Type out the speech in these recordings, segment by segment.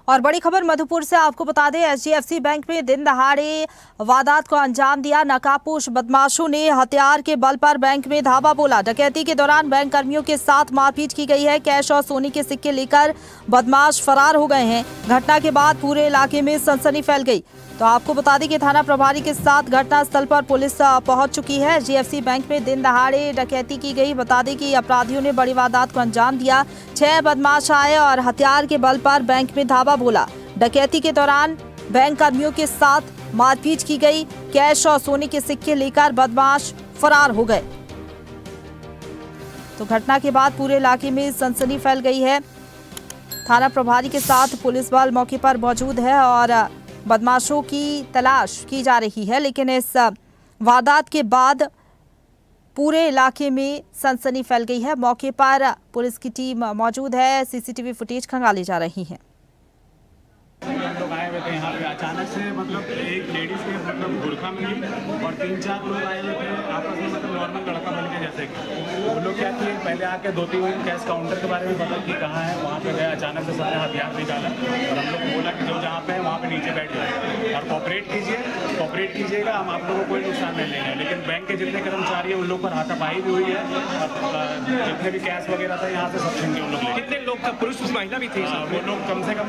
और बड़ी खबर मधुपुर से आपको बता दें, एचडीएफसी बैंक में दिन दहाड़े वारदात को अंजाम दिया। नकाबपोश बदमाशों ने हथियार के बल पर बैंक में धावा बोला। डकैती के दौरान बैंक कर्मियों के साथ मारपीट की गई है। कैश और सोने के सिक्के लेकर बदमाश फरार हो गए हैं। घटना के बाद पूरे इलाके में सनसनी फैल गई। तो आपको बता दें कि थाना प्रभारी के साथ घटनास्थल पर पुलिस पहुंच चुकी है। एचडीएफसी बैंक में दिन दहाड़े डकैती की गई। बता दें कि अपराधियों ने बड़ी वारदात को अंजाम दिया। 6 बदमाश आए और हथियार के बल पर बैंक में धावा बोला। डकैती के दौरान बैंक कर्मियों के साथ मारपीट की गई। कैश और सोने के सिक्के लेकर बदमाश फरार हो गए। तो घटना के बाद पूरे इलाके में सनसनी फैल गई है। थाना प्रभारी के साथ पुलिस बल मौके पर मौजूद है और बदमाशों की तलाश की जा रही है। लेकिन इस वारदात के बाद पूरे इलाके में सनसनी फैल गई है। मौके पर पुलिस की टीम मौजूद है। सीसीटीवी फुटेज खंगाली जा रही है। हम लोग आए हुए थे यहाँ पे, अचानक से मतलब एक लेडीज के मतलब बुरखा मिली और 3-4 लोग आए हुए थे आपस में, मतलब नॉर्मल लड़का बन के जैसे कि वो लोग क्या किए, पहले आके 2-3 कैश काउंटर के बारे में पता कि कहाँ है, वहाँ पे गए। अचानक से सबने हथियार निकाला और हम लोग को बोला कि जो जहाँ पे है वहाँ पे नीचे बैठ जाए और कॉपरेट कीजिएगा, हम आप लोगों को कोई नुकसान नहीं लेंगे। लेकिन बैंक के जितने कर्मचारी हैं उन लोग पर हाथापाई भी हुई है और जितने भी कैश वगैरह था यहाँ से सब छीन के उन लोग ले। कितने लोग था? पुरुष महिला भी थी? वो लोग कम से कम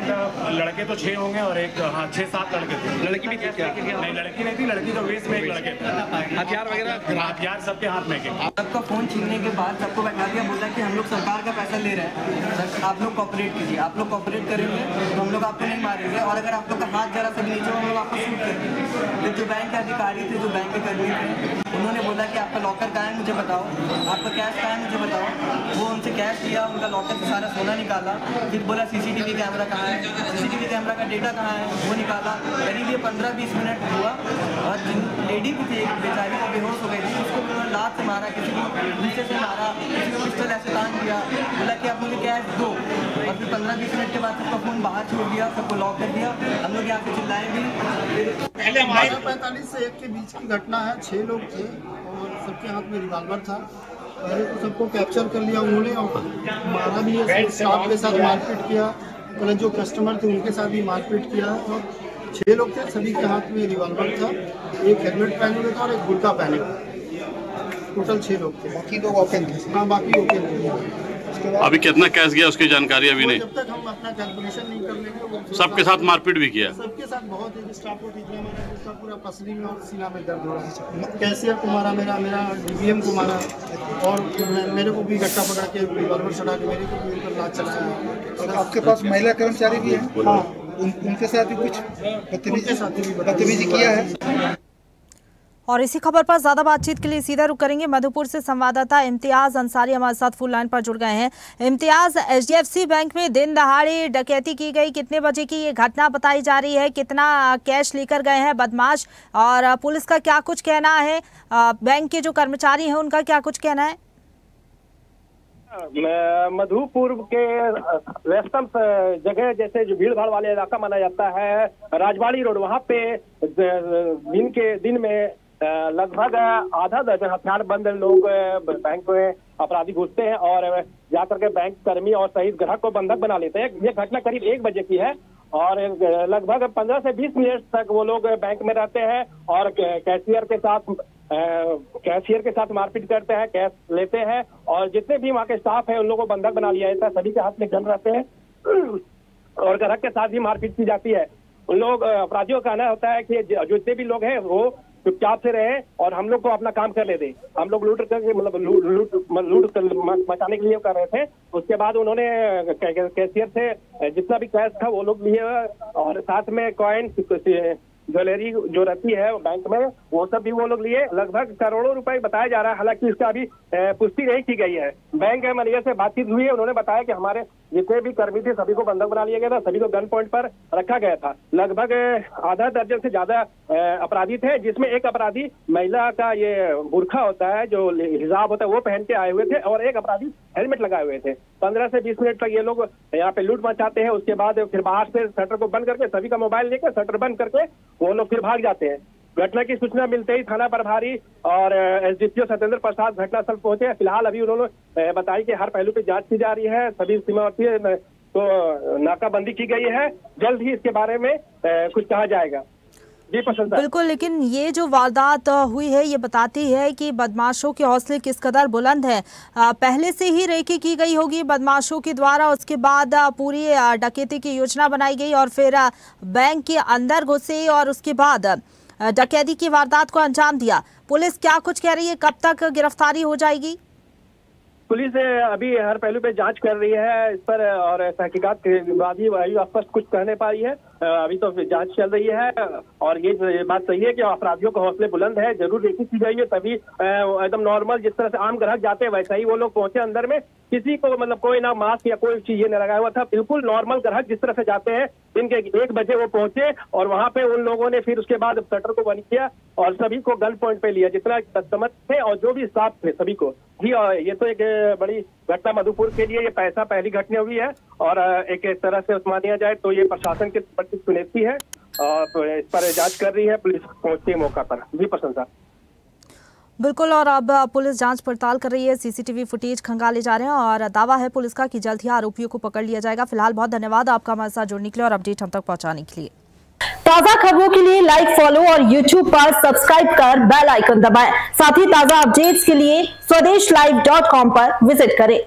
लड़के तो 6 होंगे और एक 6-7 लड़के थे। लड़की भी थी क्या? नहीं, लड़की नहीं थी। लड़की तो वेस्ट में एक लड़के थे। हथियार वगैरह हथियार सबके हाथ में के। सबका फोन छीनने के बाद सबको बैठा दिया, बोला कि हम लोग सरकार का पैसा ले रहे हैं, आप लोग कॉपरेट कीजिए। आप लोग कॉपरेट करेंगे तो हम लोग आपको नहीं मारेंगे और अगर आप लोग का हाथ जरा सा भी नीचे हो हम लोग आपको शूट करेंगे। फिर जो बैंक के अधिकारी थे, जो बैंक के कर्मी थे, उन्होंने बोला कि आपका लॉकर कहाँ है मुझे बताओ, आपका कैश कहाँ है मुझे बताओ। वो उनसे कैश लिया, उनका लॉकर से सारा सोना निकाला। फिर बोला सीसीटीवी कैमरा कहाँ है, सीसीटीवी कैमरा का डेटा कहाँ है, वो निकाला। करीब ये 15-20 मिनट हुआ और लेडी भी थी, एक बेचारी को बेहोश हो गई थी, उसको उन्होंने लात से मारा, किसी को नीचे से मारा, किसी को पिस्टल ऐसे तान दिया। बोला कि आप मुझे कैश दो और फिर 15-20 मिनट के बाद सबका फोन बाहर छोड़ दिया, सबको लॉक कर दिया। हम लोग यहाँ पे चिल्लाए भी। पहले 45 से 1 के बीच की घटना है। 6 लोग थे और सबके हाथ में रिवॉल्वर था। पहले तो सबको कैप्चर कर लिया उन्होंने और मारा भी है, स्टाफ के साथ मारपीट किया, प्लस जो कस्टमर थे उनके साथ भी मारपीट किया। और 6 लोग थे, सभी के हाथ में रिवॉल्वर था। एक हेलमेट पहने हुए था और एक बुर्का पहने हुए। टोटल 6 लोग थे। बाकी लोग ओपन थे? हाँ, बाकी ओपन थे। अभी कितना कैश गया उसकी जानकारी अभी नहीं? जब तक हम अपना कैलकुलेशन नहीं कर लेंगे। सबके साथ मारपीट भी किया? सबके साथ बहुत है। स्टाफ को टीचर मारा, जिसका पूरा पसली में और सीना में दर्द हो रहा है। कैशियर को मारा, मेरा डीवीएम को मारा और मेरे को भी गट्टा पकड़ के रिवॉल्वर चढ़ा के मेरे को भी ऊपर लात चलाया। और आपके पास महिला कर्मचारी भी है? हाँ, उनके साथ भी कुछ बदतमीजी किया है। और इसी खबर पर ज्यादा बातचीत के लिए सीधा रुख करेंगे। मधुपुर से संवाददाता इम्तियाज अंसारी हमारे साथ फुल लाइन पर जुड़ गए हैं। इम्तियाज, एचडीएफसी बैंक में दिन दहाड़े डकैती की गई, कितने बजे की ये घटना बताई जा रही है? कितना कैश लेकर गए हैं बदमाश और पुलिस का क्या कुछ कहना है? बैंक के जो कर्मचारी हैं उनका क्या कुछ कहना है? मधुपुर के वेस्टर्न जगह, जैसे जो भीड़ भाड़ वाले इलाका माना जाता है, राजवाड़ी रोड, वहाँ पे दिन में लगभग आधा दर्जन हथियार बंद लोग बैंक में अपराधी घुसते हैं और जाकर के बैंक कर्मी और शहीद ग्राहक को बंधक बना लेते हैं। ये घटना करीब 1 बजे की है और लगभग 15 से 20 मिनट तक वो लोग बैंक में रहते हैं और कैशियर के साथ मारपीट करते हैं, कैश लेते हैं और जितने भी वहाँ के स्टाफ है उन लोगों को बंधक बना लिया जाता है। सभी के हाथ में गन रहते हैं और ग्राहक के साथ भी मारपीट की जाती है। उन लोग अपराधियों का कहना होता है कि जितने भी लोग हैं वो चुपचाप से रहे और हम लोग को अपना काम कर ले दे। हम लोग लूट करके मतलब लूट मचाने के लिए कर रहे थे। उसके बाद उन्होंने कैशियर से जितना भी कैश था वो लोग लिए और साथ में कॉइन, ज्वेलरी जो रहती है बैंक में, वो सब भी वो लोग लिए। लगभग करोड़ों रुपए बताया जा रहा है, हालांकि इसका अभी पुष्टि नहीं की गई है। बैंक मैनेजर से बातचीत हुई है, उन्होंने बताया कि हमारे जितने भी कर्मी थे सभी को बंधक बना लिया गया था, सभी को गन पॉइंट पर रखा गया था। लगभग आधा दर्जन से ज्यादा अपराधी थे, जिसमें एक अपराधी महिला का ये बुर्खा होता है, जो हिजाब होता है, वो पहन के आए हुए थे और एक अपराधी हेलमेट लगाए हुए थे। 15 से 20 मिनट तक ये लोग यहाँ पे लूट मचाते हैं। उसके बाद फिर बाहर से शटर को बंद करके सभी का मोबाइल लेकर शटर बंद करके वो लोग फिर भाग जाते हैं। घटना की सूचना मिलते ही थाना प्रभारी और एसडीपीओ सत्येंद्र प्रसाद घटनास्थल पहुंचे। फिलहाल अभी उन्होंने बताया कि हर पहलू पे जांच की जा रही है। सभी सीमावर्ती तो नाकाबंदी की गई है, जल्द ही इसके बारे में कुछ कहा जाएगा। जी पसंद बिल्कुल, लेकिन ये जो वारदात हुई है ये बताती है कि बदमाशों के हौसले किस कदर बुलंद है। पहले से ही रेकी की गई होगी बदमाशों के द्वारा, उसके बाद पूरी डकैती की योजना बनाई गई और फिर बैंक के अंदर घुसे और उसके बाद डकैती की वारदात को अंजाम दिया। पुलिस क्या कुछ कह रही है, कब तक गिरफ्तारी हो जाएगी? पुलिस अभी हर पहलू पे जांच कर रही है इस पर और तहकीकात के बाद ही स्पष्ट कुछ कहने पा रही है। अभी तो जांच चल रही है और ये बात सही है कि अपराधियों के हौसले बुलंद है। जरूर रेकी की गई है, तभी एकदम नॉर्मल जिस तरह से आम ग्राहक जाते हैं वैसा ही वो लोग पहुंचे अंदर में। किसी को मतलब कोई ना मास्क या कोई चीज ये न लगाया हुआ था, बिल्कुल नॉर्मल ग्राहक जिस तरह से जाते हैं। दिन के 1 बजे वो पहुंचे और वहां पे उन लोगों ने फिर उसके बाद शटर को बंद किया और सभी को गन पॉइंट पे लिया, जितना कस्टमर थे और जो भी स्टाफ थे सभी को। जी ये तो एक बड़ी घटना मधुपुर के लिए, ये पैसा पहली घटना हुई है और एक तरह से माना जाए तो ये प्रशासन के प्रति चुनौती है और इस पर जांच कर रही है पुलिस, पहुंचती है मौका पर। जी पसंद साहब। बिल्कुल, और अब पुलिस जांच पड़ताल कर रही है, सीसीटीवी फुटेज खंगाले जा रहे हैं और दावा है पुलिस का कि जल्द ही आरोपियों को पकड़ लिया जाएगा। फिलहाल बहुत धन्यवाद आपका हमारे साथ जुड़ने के लिए और अपडेट हम तक पहुंचाने के लिए। ताजा खबरों के लिए लाइक, फॉलो और YouTube पर सब्सक्राइब कर बेल आइकन दबाएं। साथ ही ताजा अपडेट्स के लिए swedeshlive.com पर विजिट करें।